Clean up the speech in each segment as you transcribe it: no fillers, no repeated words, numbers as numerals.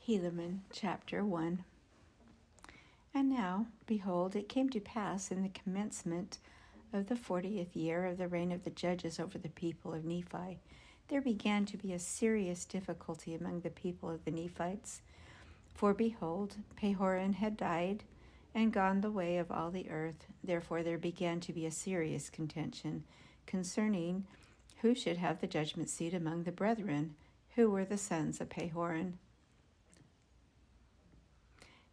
Helaman, chapter 1. And now, behold, it came to pass in the commencement of the 40th year of the reign of the judges over the people of Nephi, there began to be a serious difficulty among the people of the Nephites. For behold, Pehoran had died and gone the way of all the earth. Therefore there began to be a serious contention concerning who should have the judgment seat among the brethren, who were the sons of Pehoran.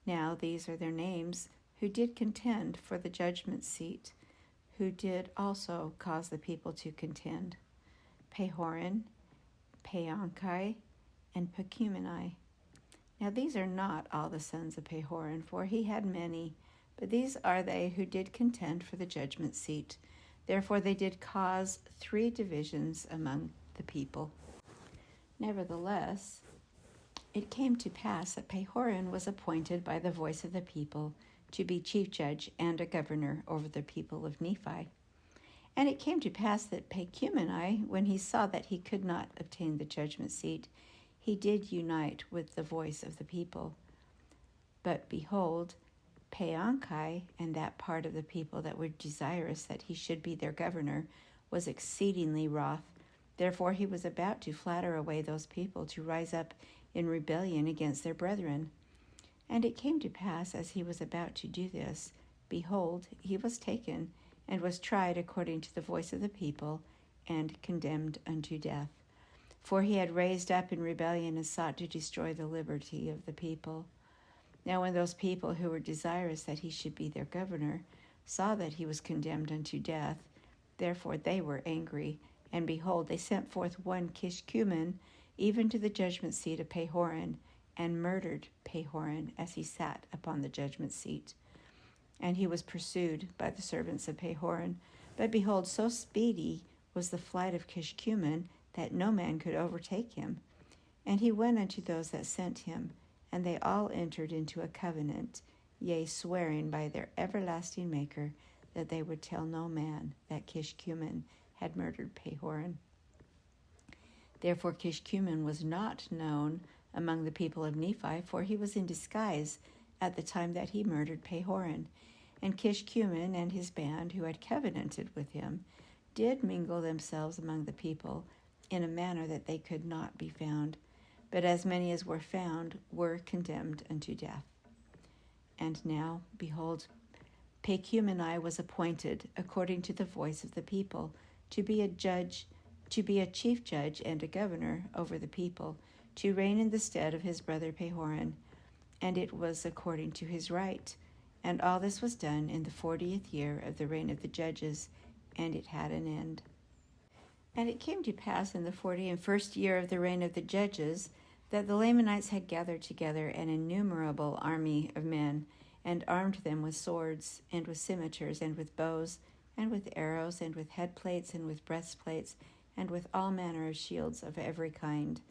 Now these are their names, who did contend for the judgment seat, who did also cause the people to contend: Pehoran, Peonkai, and Pechumeni. Now these are not all the sons of Pehoran, for he had many, but these are they who did contend for the judgment seat. Therefore they did cause 3 divisions among the people. Nevertheless, it came to pass that Pehoran was appointed by the voice of the people to be chief judge and a governor over the people of Nephi. And it came to pass that Pechumeni, when he saw that he could not obtain the judgment seat, he did unite with the voice of the people. But behold, Peonkai, and that part of the people that were desirous that he should be their governor, was exceedingly wroth. Therefore he was about to flatter away those people to rise up in rebellion against their brethren. And it came to pass, as he was about to do this, behold, he was taken, and was tried according to the voice of the people, and condemned unto death. For he had raised up in rebellion and sought to destroy the liberty of the people. Now when those people who were desirous that he should be their governor saw that he was condemned unto death, therefore they were angry, and behold, they sent forth one Kishkumen, even to the judgment seat of Pehoran, and murdered Pehoran as he sat upon the judgment seat. And he was pursued by the servants of Pehoran. But behold, so speedy was the flight of Kishkumen that no man could overtake him. And he went unto those that sent him, and they all entered into a covenant, yea, swearing by their everlasting Maker that they would tell no man that Kishkumen had murdered Pehoran. Therefore Kishkumen was not known among the people of Nephi, for he was in disguise at the time that he murdered Pehoran. And Kishkumen and his band, who had covenanted with him, did mingle themselves among the people in a manner that they could not be found. But as many as were found were condemned unto death. And now, behold, Pechumeni was appointed, according to the voice of the people, to be a chief judge and a governor over the people, to reign in the stead of his brother Pehoran. And it was according to his right. And all this was done in the 40th year of the reign of the judges, and it had an end. And it came to pass in the 41st year of the reign of the judges that the Lamanites had gathered together an innumerable army of men, and armed them with swords, and with scimitars, and with bows, and with arrows, and with headplates, and with breastplates, and with all manner of shields of every kind.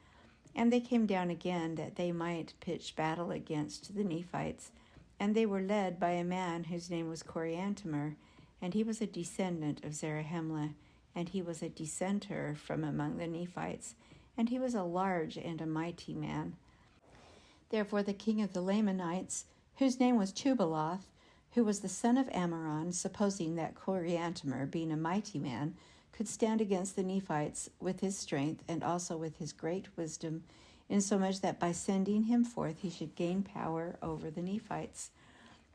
And they came down again, that they might pitch battle against the Nephites. And they were led by a man whose name was Coriantumr, and he was a descendant of Zarahemla, and he was a dissenter from among the Nephites, and he was a large and a mighty man. Therefore the king of the Lamanites, whose name was Tubaloth, who was the son of Amaron, supposing that Coriantumr, being a mighty man, could stand against the Nephites with his strength and also with his great wisdom, insomuch that by sending him forth he should gain power over the Nephites.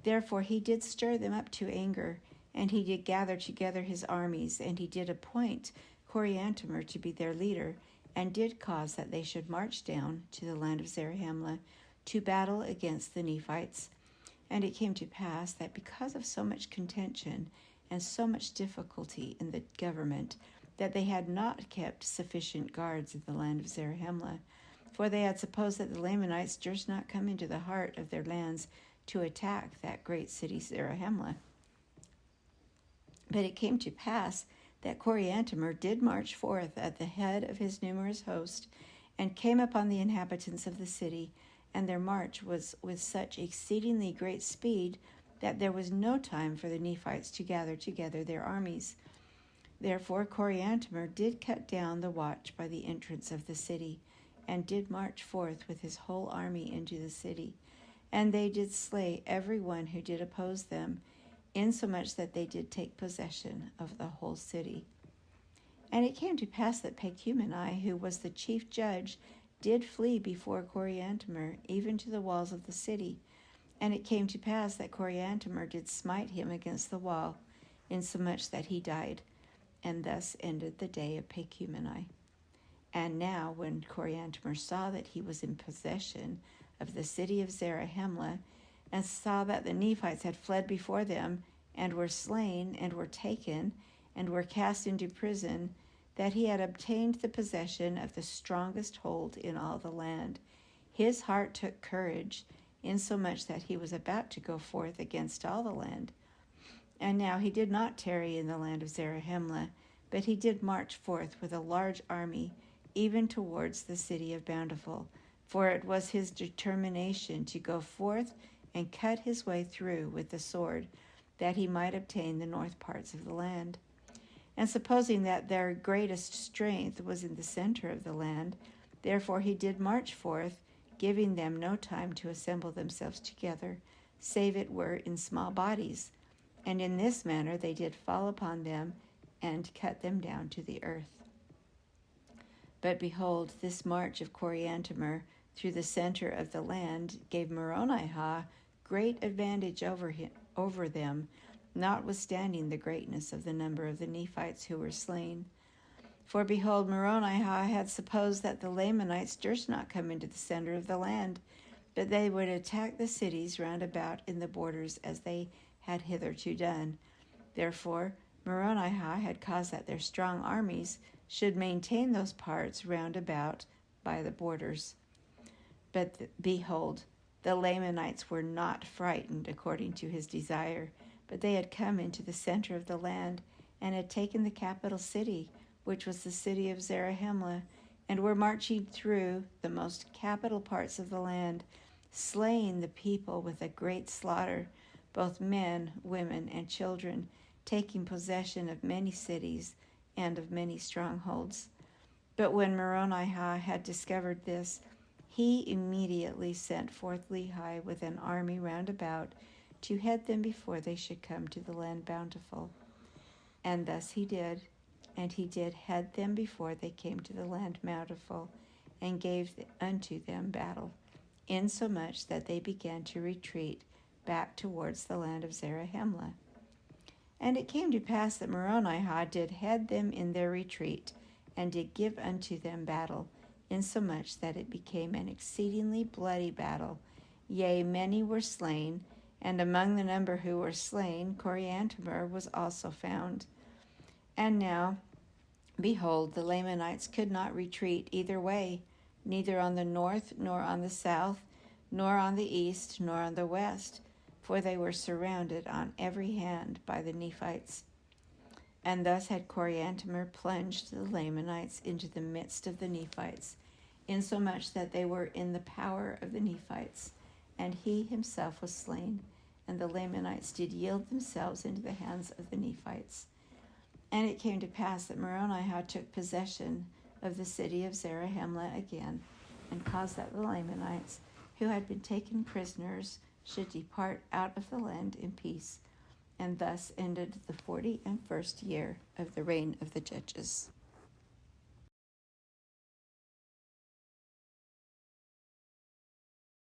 Therefore he did stir them up to anger, and he did gather together his armies, and he did appoint Coriantumr to be their leader, and did cause that they should march down to the land of Zarahemla to battle against the Nephites. And it came to pass that because of so much contention and so much difficulty in the government, that they had not kept sufficient guards in the land of Zarahemla, for they had supposed that the Lamanites durst not come into the heart of their lands to attack that great city Zarahemla. But it came to pass that Coriantumr did march forth at the head of his numerous host, and came upon the inhabitants of the city, and their march was with such exceedingly great speed that there was no time for the Nephites to gather together their armies. Therefore Coriantumr did cut down the watch by the entrance of the city, and did march forth with his whole army into the city. And they did slay every one who did oppose them, insomuch that they did take possession of the whole city. And it came to pass that Pachumeni, who was the chief judge, did flee before Coriantumr, even to the walls of the city. And it came to pass that Coriantumr did smite him against the wall, insomuch that he died. And thus ended the day of Pachumeni. And now, when Coriantumr saw that he was in possession of the city of Zarahemla, and saw that the Nephites had fled before them, and were slain, and were taken, and were cast into prison, that he had obtained the possession of the strongest hold in all the land, his heart took courage, insomuch that he was about to go forth against all the land. And now he did not tarry in the land of Zarahemla, but he did march forth with a large army, even towards the city of Bountiful, for it was his determination to go forth and cut his way through with the sword, that he might obtain the north parts of the land. And supposing that their greatest strength was in the center of the land, therefore he did march forth, giving them no time to assemble themselves together, save it were in small bodies. And in this manner they did fall upon them, and cut them down to the earth. But behold, this march of Coriantumr through the center of the land gave Moronihah great advantage over them, notwithstanding the greatness of the number of the Nephites who were slain. For behold, Moronihah had supposed that the Lamanites durst not come into the center of the land, but they would attack the cities round about in the borders as they had hitherto done. Therefore Moronihah had caused that their strong armies should maintain those parts round about by the borders. But behold, the Lamanites were not frightened according to his desire, but they had come into the center of the land, and had taken the capital city, which was the city of Zarahemla, and were marching through the most capital parts of the land, slaying the people with a great slaughter, both men, women, and children, taking possession of many cities and of many strongholds. But when Moronihah had discovered this, he immediately sent forth Lehi with an army round about, to head them before they should come to the land bountiful. And thus he did, and he did head them before they came to the land bountiful, and gave unto them battle, insomuch that they began to retreat back towards the land of Zarahemla. And it came to pass that Moronihah did head them in their retreat, and did give unto them battle, insomuch that it became an exceedingly bloody battle. Yea, many were slain, and among the number who were slain, Coriantumr was also found. And now, behold, the Lamanites could not retreat either way, neither on the north, nor on the south, nor on the east, nor on the west, for they were surrounded on every hand by the Nephites. And thus had Coriantumr plunged the Lamanites into the midst of the Nephites, insomuch that they were in the power of the Nephites, and he himself was slain, and the Lamanites did yield themselves into the hands of the Nephites. And it came to pass that Moronihah took possession of the city of Zarahemla again, and caused that the Lamanites, who had been taken prisoners, should depart out of the land in peace. And thus ended the 41st year of the reign of the judges.